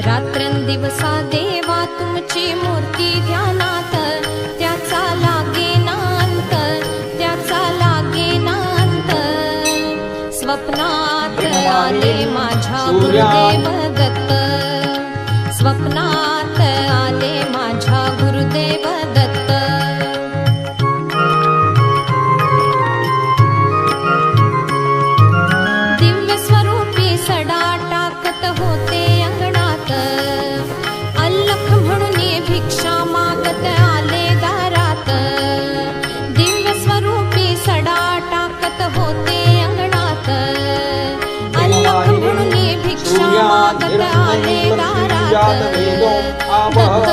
रात्रंदिवसा देवा तुमची मूर्ती ध्यानात, त्याचा लागेनांत, त्याचा लागेनांत. स्वप्नात आले माझ्या गुरुदेव दत्त, स्वप्नात आले माझ्या गुरुदेव दत्त. दिव्य स्वरूपी सडा टाकत होते अंगणात, अल्लख म्हणून भिक्षा मागत आले दारात. दिव्य स्वरूपी सडा टाकत होते अंगणात, अल्लख म्हणून भिक्षा मागत आले दारात. दत्त